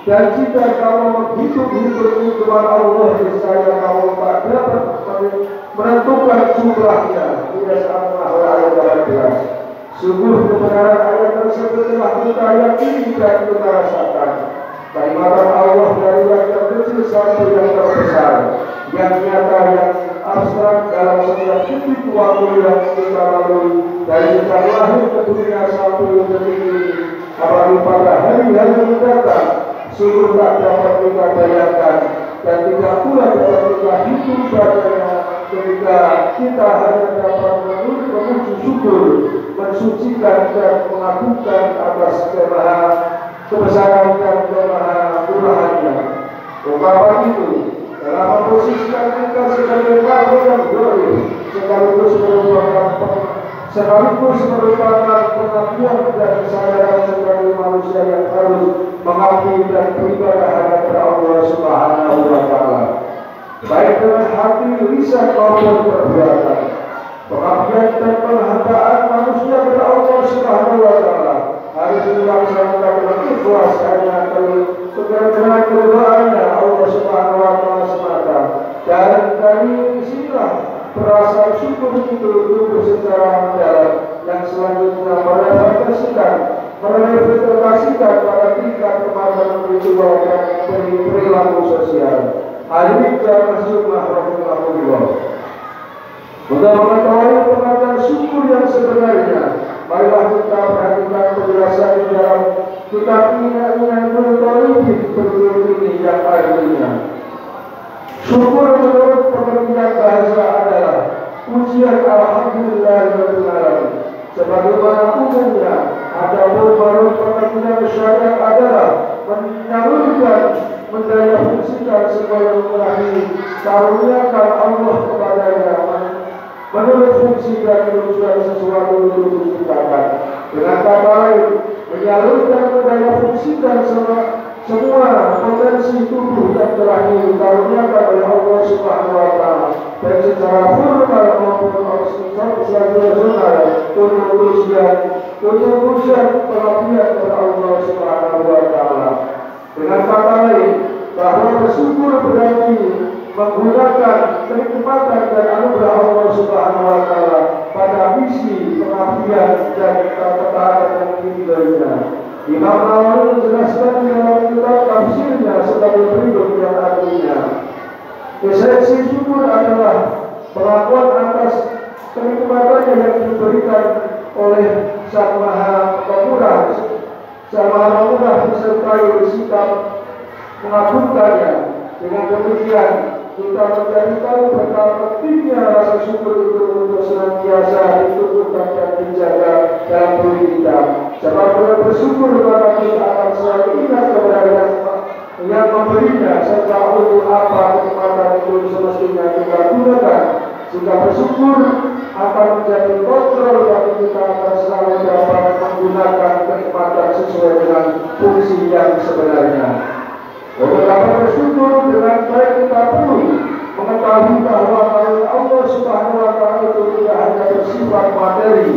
Dan jika kamu menghitung-hitung Tuhan Allah, niscaya kamu tak dapat menentukan jumlahnya. Tidak sama ayat 18. Sungguh kebenaran ayat tersebut telah kita yakini dan kita rasakan. Kenikmatan Allah dari yang terkecil sampai yang terbesar, yang nyata, yang abstrak dalam setiap titik waktu yang kita lalui, dari sejak lahir ke dunia sampai detik ini, apalagi pada hari-hari mendatang, sungguh tak dapat kita bayangkan dan tidak pula dapat kita hitung badannya ketika kita hanya dapat memuji syukur, mensucikan dan mengagungkan atas kebesaran dan kemurahannya. Ungkapan itu telah memposisikan kita sebagai makhluk yang dolim, sekaligus merupakan pengakuan dan kesadaran sebagai manusia yang harus mengabdi dan beribadah hanya kepada Allah Subhanahu wa Ta'ala, baik dengan hati, lisan maupun perbuatan. Pengabdian dan penghambaan manusia kepada Allah Subhanahu wa Ta'ala harus dilaksanakan dengan ikhlas hanya dengan kedoaannya Allah Subhanahu wa Ta'ala semata. Dan dari sinilah perasaan syukur itu tumbuh secara mendalam, yang selanjutnya merefleksikan pada tingkat kematangan ritual dan perilaku sosial. Hal ini termasuk rahimahullah. Untuk mengetahui pengertian syukur yang sebenarnya, marilah kita perhatikan penjelasan di dalam kitab Minanul Tauhid berikut ini, yang artinya syukur menurut pengertian bahasa adalah pujian alhamdulillahirabbil alamin. Sebagaimana umumnya, adapun menurut pengertian syariat adalah menyalurkan, mendaya fungsikan segala murahi karuniakan Allah kepadanya menurut fungsi dan tujuan sesuatu itu diciptakan. Dengan kata lain, menyalurkan, mendaya fungsikan semua potensi tubuh yang telah dikaruniakan oleh Allah Subhanahu wa Ta'ala, dan secara formal maupun situasional untuk ujian pengabdian kepada Allah Subhanahu wa Ta'ala. Dengan kata lain, bahwa bersyukur berarti menggunakan kenikmatan dan anugerah Allah Subhanahu wa Ta'ala pada misi pengabdian dan ketaatan yang dimilikinya. Imam Nawawi menjelaskan di dalam kitab tafsirnya sebagai berikut, yang artinya esensi syukur adalah pengakuan atas kenikmatan yang diberikan oleh Sang Maha Pemurah, disertai bersikap mengagungkannya. Dengan demikian kita menjadi tahu betapa pentingnya rasa syukur itu untuk senantiasa ditumbuhkan dan dijaga dalam diri kita. Sebab dengan bersyukur maka kita akan selalu ingat kepada yang memberinya, serta untuk apa kenikmatan itu semestinya kita gunakan. Jika bersyukur akan menjadi kontrol, dan kita akan selalu dapat menggunakan kenikmatan sesuai dengan fungsi yang sebenarnya. Untuk dapat bersyukur dengan baik, kita perlu mengetahui bahwa Allah Subhanahu wa Ta'ala itu tidak hanya bersifat materi,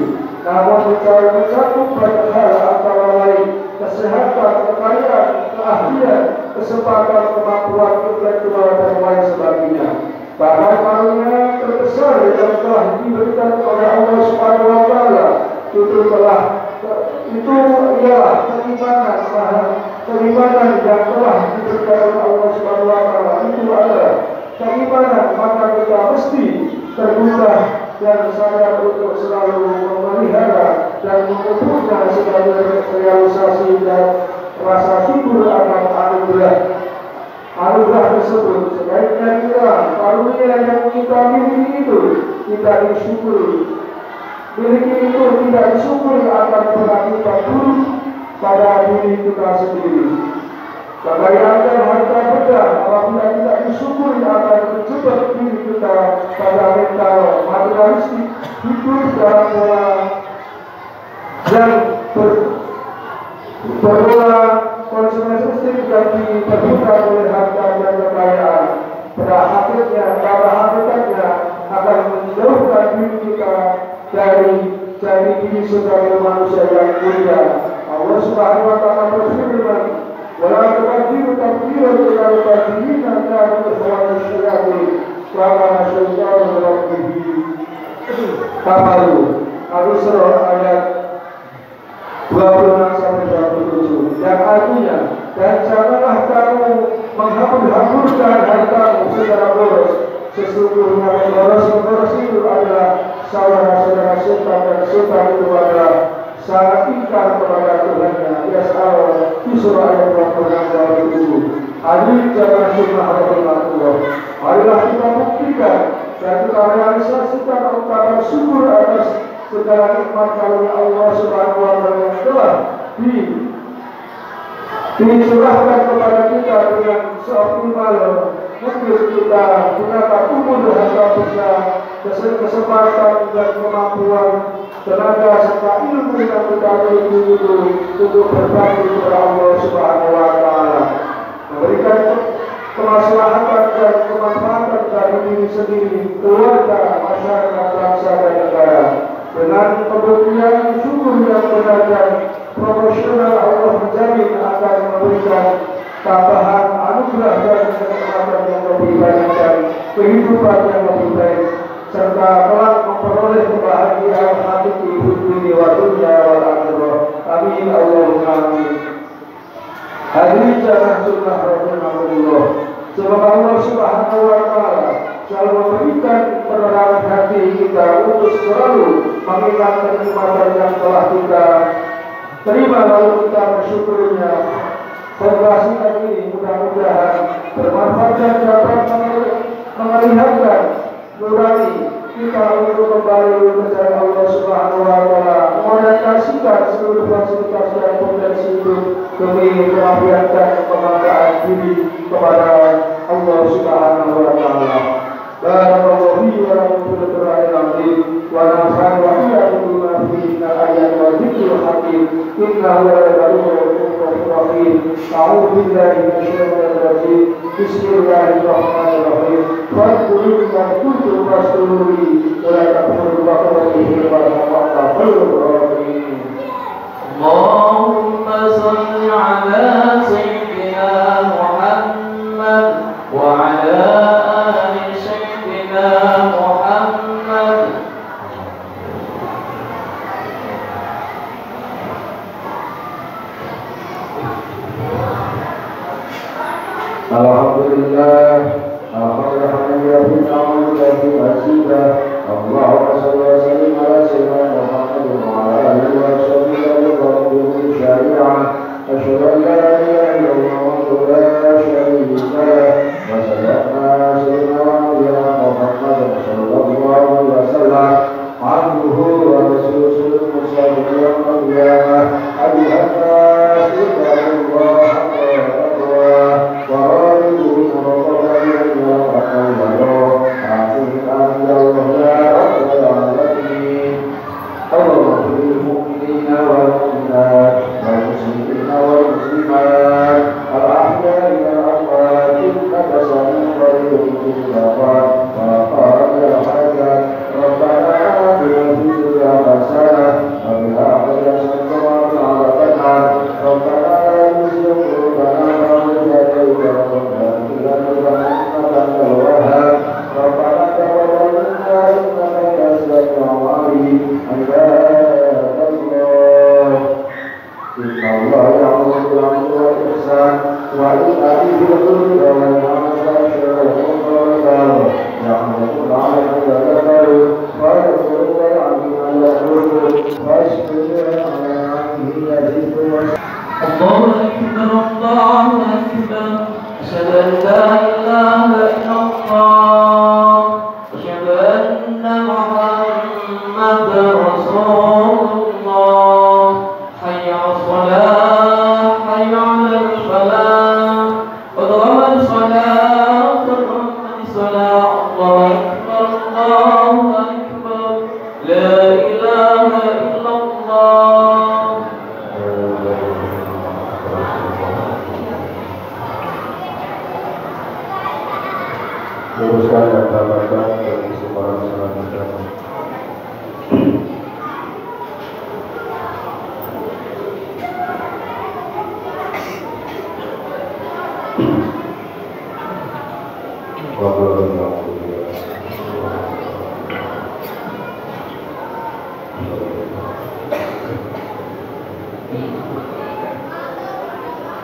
namun mencakup banyak hal, antara lain kesehatan, kekayaan, keahlian, kesempatan, kemampuan intelektual, dan lain sebagainya. Bahkan karunia terbesar yang telah diberikan oleh Allah Subhanahu wa Ta'ala itu ialah keimanan yang telah diberikan oleh Allah Subhanahu wa Ta'ala. Itu adalah keimanan, maka kita mesti terbuka dan sadar untuk selalu memelihara dan memupuknya sebagai realisasi dan rasa syukur akan anugerah tersebut. Sebaiknya kita karunia yang kita miliki itu kita disyukuri. Miliki itu tidak disyukuri akan berakibat buruk pada diri kita sendiri. Kekayaan harta benda apabila tidak disyukuri akan menjebak diri kita pada mental materialistik, hidup dalam pola yang berpola konsumeristik yang diperbudak oleh harta dan kekayaan. Pada hakikatnya akan menjauhkan diri kita dari jadi diri sebagai manusia yang mulia. Allah Subhanahu wa Ta'ala berfirman, "Wala tuqaddiru taqdiran ila al-qadirin kana ikhwana syayatin wa kana syaitanu rabbihi." Kafaru. Al-Isra ayat secara boros. Sesungguhnya boros itu adalah saudara-saudara setan, dan setan itu adalah sangat ingkar kepada Tuhannya. Yas'al di surah ayat 27. Hadirin jamaah sunnah rahimakumullah. Marilah kita buktikan dan kita realisasikan ungkapan syukur atas segala nikmat karunia Allah Subhanahu wa taala yang telah dicurahkan kepada kita dengan seoptimal mungkin kita gunakan umur dan kita kesempatan dan kemampuan tenaga serta ilmu yang kita miliki itu untuk berbakti kepada Allah Subhanahu wa taala, memberikan kemaslahatan dan kemanfaatan bagi diri sendiri, keluarga, masyarakat, bangsa dan negara. Dengan pembuktian syukur yang benar dan proporsional, Allah menjamin akan memberikan tambahan anugerah dan kenikmatan yang lebih baik dan kehidupan yang lebih baik, serta kelak memperoleh kebahagiaan hakiki dunia wa dunya wal akhirah. Amin Allahumma amin. Hadirin jamaah sunnah rahimakumullah. Semoga Allah Subhanahu wa taala selalu memberikan penerangan hati kita untuk selalu mengingat kenikmatan yang telah kita terima lalu kita bersyukurnya. Formulasikan ini mudah-mudahan bermanfaat dan dapat melihatkan nurani kita untuk kembali mencari Allah Subhanahu wa taala, mengorientasikan seluruh fasilitas dan potensi hidup demi kemajuan dan kebanggaan diri kepada Allah Subhanahu wa taala. Barakallahu fi wa lakum fil Qur'anil azim wa nafa'ani wa iyyakum bima fihi min al-ayati wa dhikril hakim. Innahu la ghafurur rahim. A'udzu billahi minasyaitonir rajim. Bismillahirrahmanirrahim. Fadhkuruni ma kuntum faskuruni wa la takfurun wa qawlihi wa rahmatullahi. Allahumma salli ala sayyidina Muhammad wa ala ali sayyidina Muhammad. Alhamdulillah, alhamdulillah, Allahumma salli wa sallim ala sayyidina Muhammad wa ala alihi wa sahbihi wa syari'ah. Asyhadu an la ilaha illallah wa la syarika lah. Wa sallallahu sayyidina Muhammad sallallahu alaihi wasallam abduhu wa rasuluhu musallallahu alaihi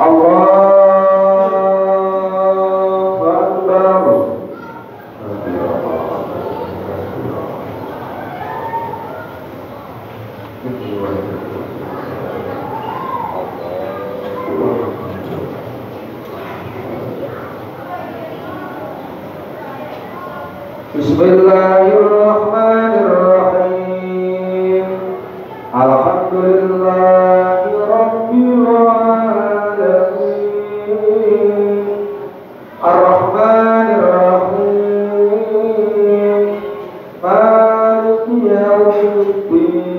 Allahu Akbar. Bismillahirrahmanirrahim. Alhamdulillahi rabbil alamin. Ar-Rahmanir Rahim. Maliki yaumiddin.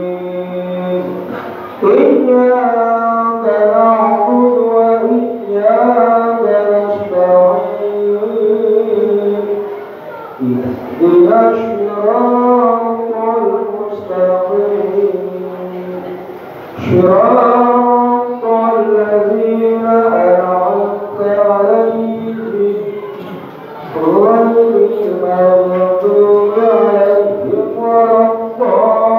Iyyaka na'budu wa iyyaka nasta'in. Ihdinas siratal mustaqim. Siratal ladzina an'amta 'alaihim ghairil maghdubi 'alaihim waladdallin.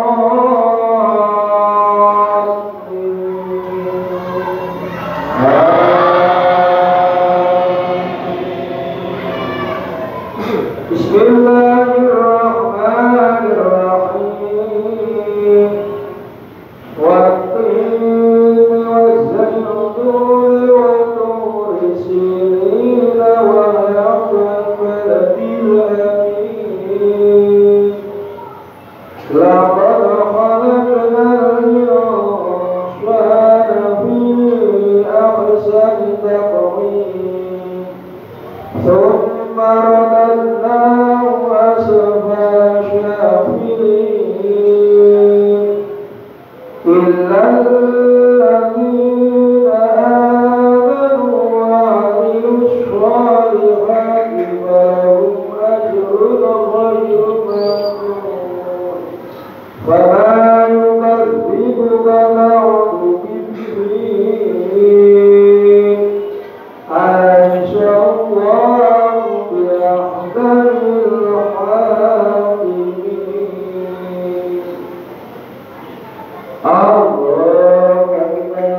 Bismillahirrahmanirrahim. Wat-tini waz-zaytuni wat-turi sinin wa yaqul baladil amin. Laqad khalaqnal insana fi ahsani taqwim. Thumma radadnahu asfala safilin. Illa alladhina amanu wa 'amilus shalihati falahum ajrun ghayru mamnun. Fama yukadzibuka ba'du biddin. Alaysa Allahu bi'ahkamil hakimin. Allahu Akbar.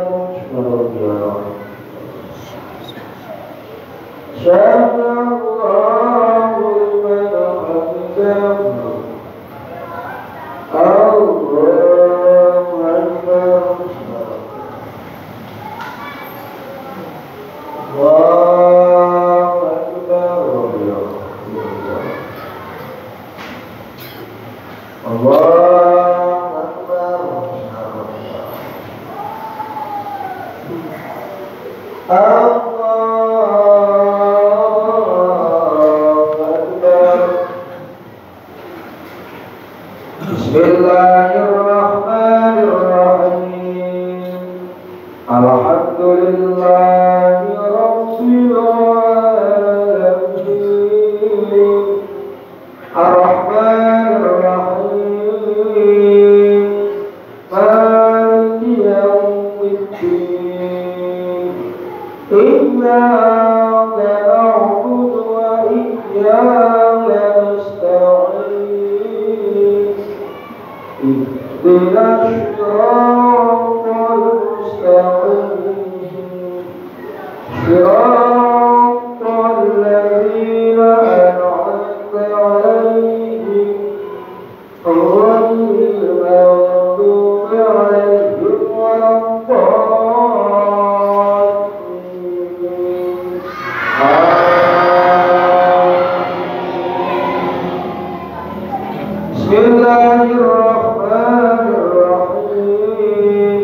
Sami'allahu liman hamidah. Allahu Akbar. Allahu Akbar. Allahu Akbar. Bismillahirrahmanirrahim. Alhamdulillahi rabbil alamin. Ar-Rahmanir Rahim. Maliki yaumiddin. Iyyaka na'budu wa iyyaka nasta'in. Ihdinas siratal mustaqim. Siratal ladzina an'amta 'alaihim ghairil maghdubi 'alaihim waladdallin. Bismillahirrahmanirrahim.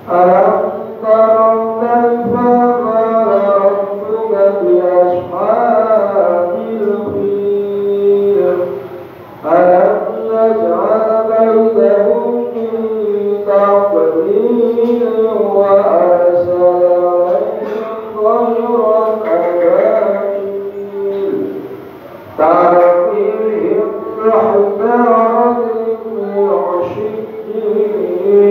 Alam tara kaifa fa'ala rabbuka bi ashabil fil. Alam naj'al bainahum min taqdin wa arsala 'alaihim tayran ababil. Tarmihim bihijaratin min sijil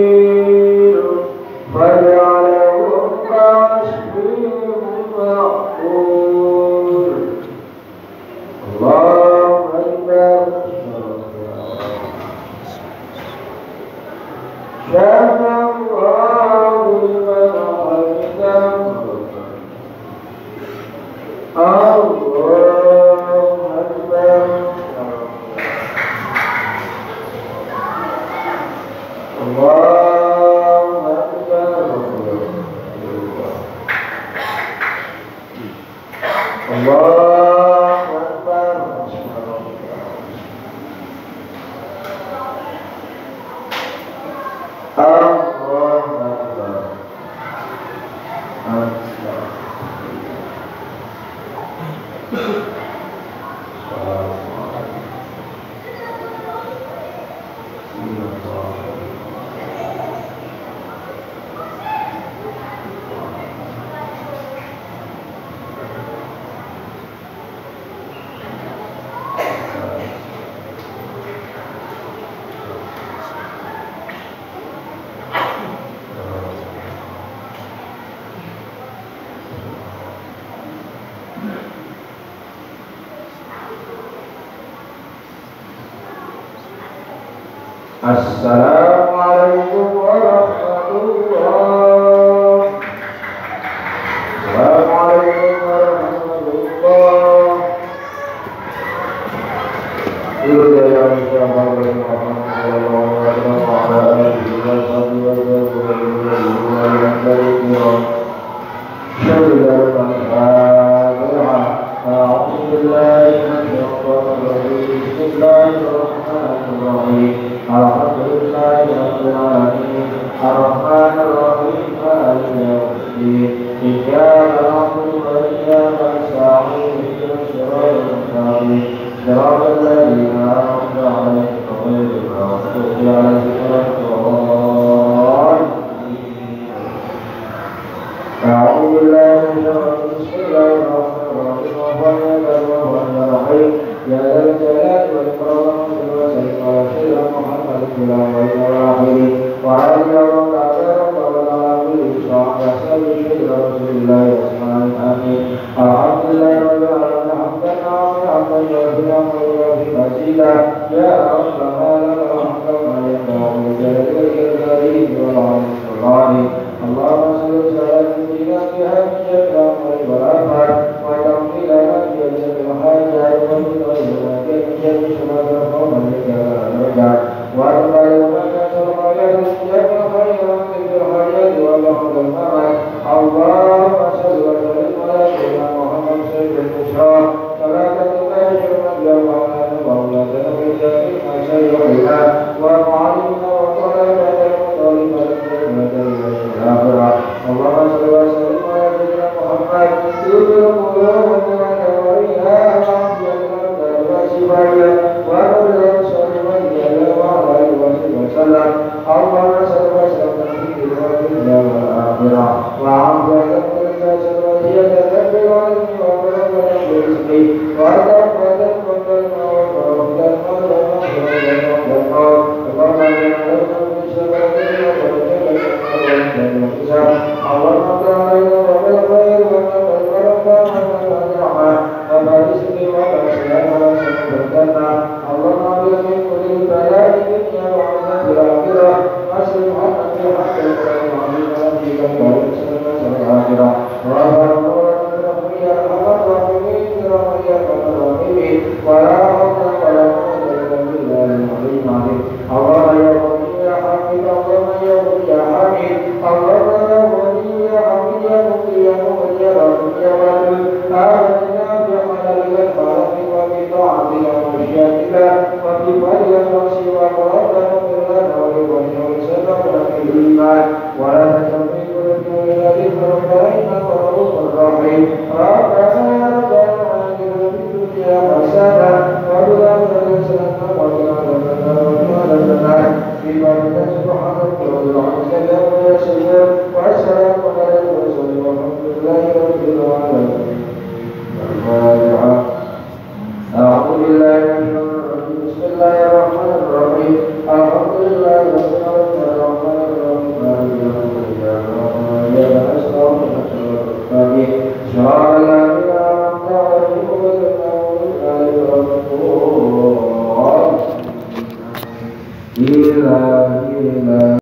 faj'alahum ka'asfin ma'kul. Allahu Akbar. Sami'allahu liman hamidah. Allahu Akbar. Assalamualaikum warahmatullahi. Assalamualaikum warahmatullahi.